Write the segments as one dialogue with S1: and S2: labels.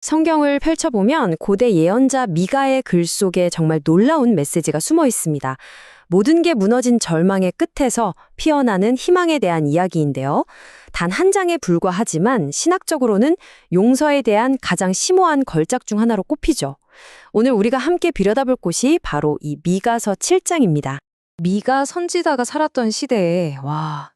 S1: 성경을 펼쳐보면 고대 예언자 미가의 글 속에 정말 놀라운 메시지가 숨어 있습니다. 모든 게 무너진 절망의 끝에서 피어나는 희망에 대한 이야기인데요. 단 한 장에 불과하지만 신학적으로는 용서에 대한 가장 심오한 걸작 중 하나로 꼽히죠. 오늘 우리가 함께 들여다볼 곳이 바로 이 미가서 7장입니다. 미가 선지자가 살았던 시대에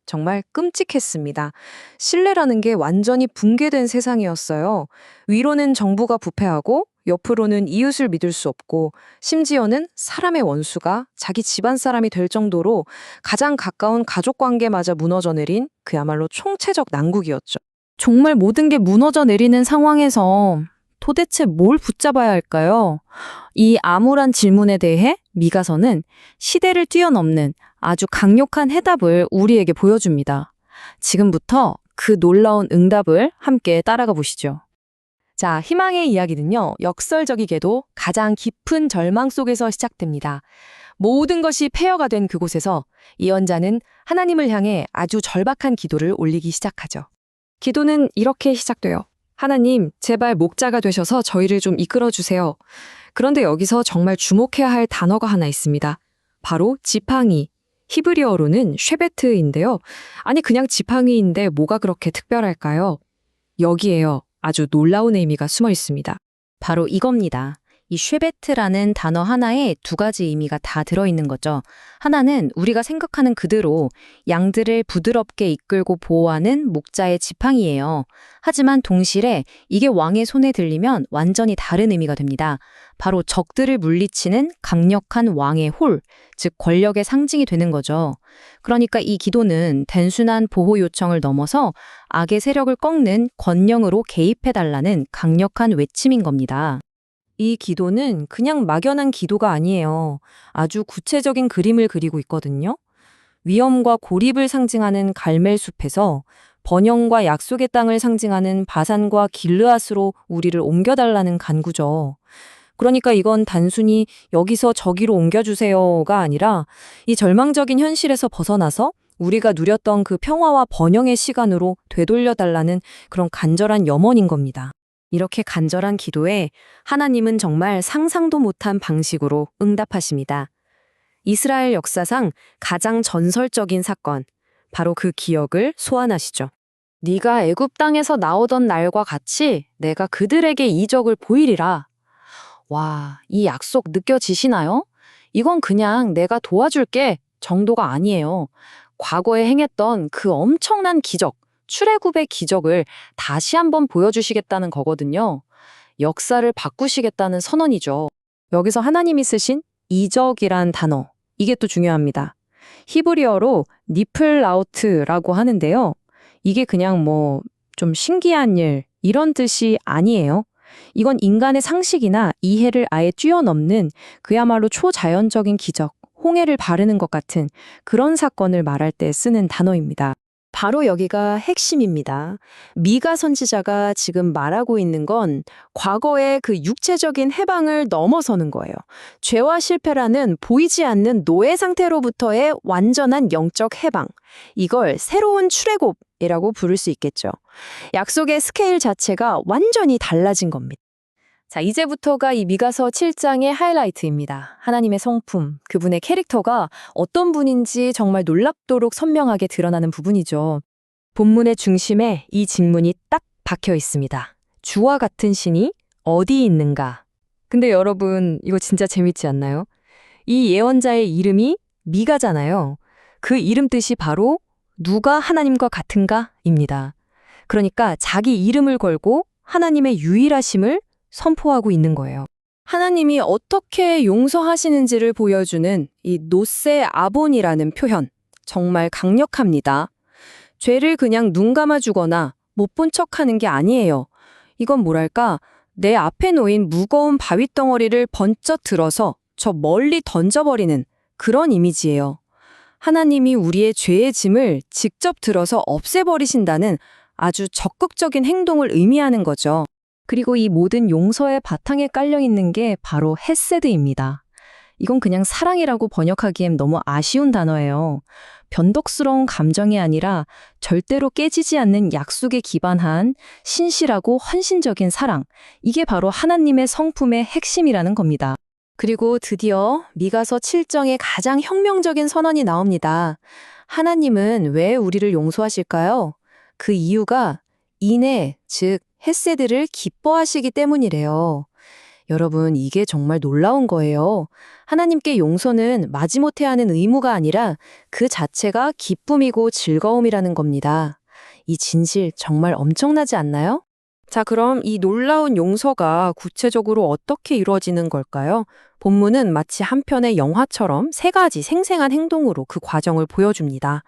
S1: 정말 끔찍했습니다. 신뢰라는 게 완전히 붕괴된 세상이었어요. 위로는 정부가 부패하고 옆으로는 이웃을 믿을 수 없고 심지어는 사람의 원수가 자기 집안 사람이 될 정도로 가장 가까운 가족 관계마저 무너져 내린 그야말로 총체적 난국이었죠. 정말 모든 게 무너져 내리는 상황에서 도대체 뭘 붙잡아야 할까요? 이 암울한 질문에 대해 미가서는 시대를 뛰어넘는 아주 강력한 해답을 우리에게 보여줍니다. 지금부터 그 놀라운 응답을 함께 따라가 보시죠. 자, 희망의 이야기는요, 역설적이게도 가장 깊은 절망 속에서 시작됩니다. 모든 것이 폐허가 된 그곳에서 예언자는 하나님을 향해 아주 절박한 기도를 올리기 시작하죠. 기도는 이렇게 시작돼요. 하나님, 제발 목자가 되셔서 저희를 좀 이끌어 주세요. 그런데 여기서 정말 주목해야 할 단어가 하나 있습니다. 바로 지팡이. 히브리어로는 쉐베트인데요. 아니, 그냥 지팡이인데 뭐가 그렇게 특별할까요? 여기에요. 아주 놀라운 의미가 숨어 있습니다. 바로 이겁니다. 이 쉐베트라는 단어 하나에 두 가지 의미가 다 들어있는 거죠. 하나는 우리가 생각하는 그대로 양들을 부드럽게 이끌고 보호하는 목자의 지팡이예요. 하지만 동시에 이게 왕의 손에 들리면 완전히 다른 의미가 됩니다. 바로 적들을 물리치는 강력한 왕의 홀, 즉 권력의 상징이 되는 거죠. 그러니까 이 기도는 단순한 보호 요청을 넘어서 악의 세력을 꺾는 권능으로 개입해달라는 강력한 외침인 겁니다. 이 기도는 그냥 막연한 기도가 아니에요. 아주 구체적인 그림을 그리고 있거든요. 위엄과 고립을 상징하는 갈멜숲에서 번영과 약속의 땅을 상징하는 바산과 길르앗으로 우리를 옮겨달라는 간구죠. 그러니까 이건 단순히 여기서 저기로 옮겨주세요가 아니라 이 절망적인 현실에서 벗어나서 우리가 누렸던 그 평화와 번영의 시간으로 되돌려달라는 그런 간절한 염원인 겁니다. 이렇게 간절한 기도에 하나님은 정말 상상도 못한 방식으로 응답하십니다. 이스라엘 역사상 가장 전설적인 사건, 바로 그 기억을 소환하시죠. 네가 애굽 땅에서 나오던 날과 같이 내가 그들에게 이적을 보이리라. 와, 이 약속 느껴지시나요? 이건 그냥 내가 도와줄게 정도가 아니에요. 과거에 행했던 그 엄청난 기적, 출애굽의 기적을 다시 한번 보여주시겠다는 거거든요. 역사를 바꾸시겠다는 선언이죠. 여기서 하나님이 쓰신 이적이란 단어, 이게 또 중요합니다. 히브리어로 니플라우트라고 하는데요. 이게 그냥 좀 신기한 일, 이런 뜻이 아니에요. 이건 인간의 상식이나 이해를 아예 뛰어넘는 그야말로 초자연적인 기적, 홍해를 바르는 것 같은 그런 사건을 말할 때 쓰는 단어입니다. 바로 여기가 핵심입니다. 미가 선지자가 지금 말하고 있는 건 과거의 그 육체적인 해방을 넘어서는 거예요. 죄와 실패라는 보이지 않는 노예 상태로부터의 완전한 영적 해방. 이걸 새로운 출애굽이라고 부를 수 있겠죠. 약속의 스케일 자체가 완전히 달라진 겁니다. 자, 이제부터가 이 미가서 7장의 하이라이트입니다. 하나님의 성품, 그분의 캐릭터가 어떤 분인지 정말 놀랍도록 선명하게 드러나는 부분이죠. 본문의 중심에 이 질문이 딱 박혀 있습니다. 주와 같은 신이 어디 있는가? 근데 여러분, 이거 진짜 재밌지 않나요? 이 예언자의 이름이 미가잖아요. 그 이름 뜻이 바로 누가 하나님과 같은가입니다. 그러니까 자기 이름을 걸고 하나님의 유일하심을 선포하고 있는 거예요. 하나님이 어떻게 용서하시는지를 보여주는 이 노세 아본이라는 표현, 정말 강력합니다. 죄를 그냥 눈 감아주거나 못 본 척하는 게 아니에요. 이건 뭐랄까, 내 앞에 놓인 무거운 바위덩어리를 번쩍 들어서 저 멀리 던져버리는 그런 이미지예요. 하나님이 우리의 죄의 짐을 직접 들어서 없애버리신다는 아주 적극적인 행동을 의미하는 거죠. 그리고 이 모든 용서의 바탕에 깔려있는 게 바로 헤세드입니다.
S2: 이건 그냥 사랑이라고 번역하기엔 너무 아쉬운 단어예요. 변덕스러운 감정이 아니라 절대로 깨지지 않는 약속에 기반한 신실하고 헌신적인 사랑. 이게 바로 하나님의 성품의 핵심이라는 겁니다.
S1: 그리고 드디어 미가서 7장의 가장 혁명적인 선언이 나옵니다. 하나님은 왜 우리를 용서하실까요? 그 이유가 인애, 즉 헤세드를 기뻐하시기 때문이래요. 여러분, 이게 정말 놀라운 거예요. 하나님께 용서는 마지못해 하는 의무가 아니라 그 자체가 기쁨이고 즐거움이라는 겁니다. 이 진실 정말 엄청나지 않나요? 자, 그럼 이 놀라운 용서가 구체적으로 어떻게 이루어지는 걸까요? 본문은 마치 한 편의 영화처럼 세 가지 생생한 행동으로 그 과정을 보여줍니다.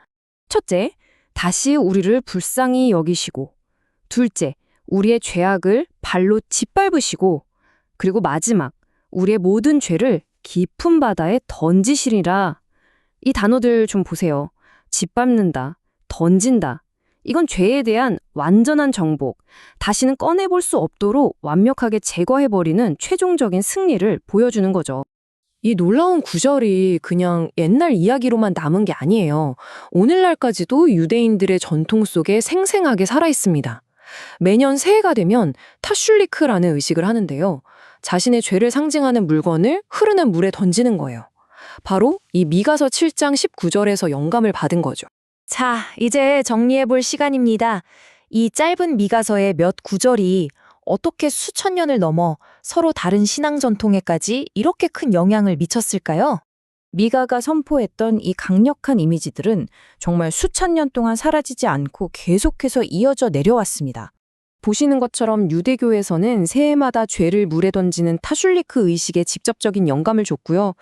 S1: 첫째, 다시 우리를 불쌍히 여기시고. 둘째, 우리의 죄악을 발로 짓밟으시고. 그리고 마지막, 우리의 모든 죄를 깊은 바다에 던지시리라. 이 단어들 좀 보세요. 짓밟는다, 던진다. 이건 죄에 대한 완전한 정복, 다시는 꺼내볼 수 없도록 완벽하게 제거해버리는 최종적인 승리를 보여주는 거죠. 이 놀라운 구절이 그냥 옛날 이야기로만 남은 게 아니에요. 오늘날까지도 유대인들의 전통 속에 생생하게 살아있습니다. 매년 새해가 되면 타슐리크라는 의식을 하는데요. 자신의 죄를 상징하는 물건을 흐르는 물에 던지는 거예요. 바로 이 미가서 7장 19절에서 영감을 받은 거죠. 자, 이제 정리해볼 시간입니다. 이 짧은 미가서의 몇 구절이 어떻게 수천 년을 넘어 서로 다른 신앙 전통에까지 이렇게 큰 영향을 미쳤을까요? 미가가 선포했던 이 강력한 이미지들은 정말 수천 년 동안 사라지지 않고 계속해서 이어져 내려왔습니다. 보시는 것처럼 유대교에서는 새해마다 죄를 물에 던지는 타슐리크 의식에 직접적인 영감을 줬고요.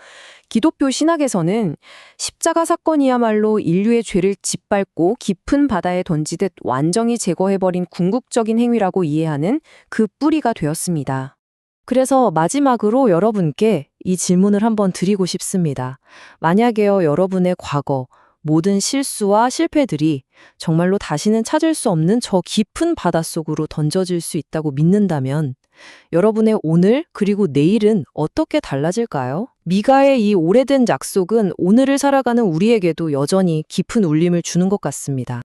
S1: 기독교 신학에서는 십자가 사건이야말로 인류의 죄를 짓밟고 깊은 바다에 던지듯 완전히 제거해버린 궁극적인 행위라고 이해하는 그 뿌리가 되었습니다. 그래서 마지막으로 여러분께 이 질문을 한번 드리고 싶습니다. 만약에요, 여러분의 과거, 모든 실수와 실패들이 정말로 다시는 찾을 수 없는 저 깊은 바닷속으로 던져질 수 있다고 믿는다면 여러분의 오늘 그리고 내일은 어떻게 달라질까요? 미가의 이 오래된 약속은 오늘을 살아가는 우리에게도 여전히 깊은 울림을 주는 것 같습니다.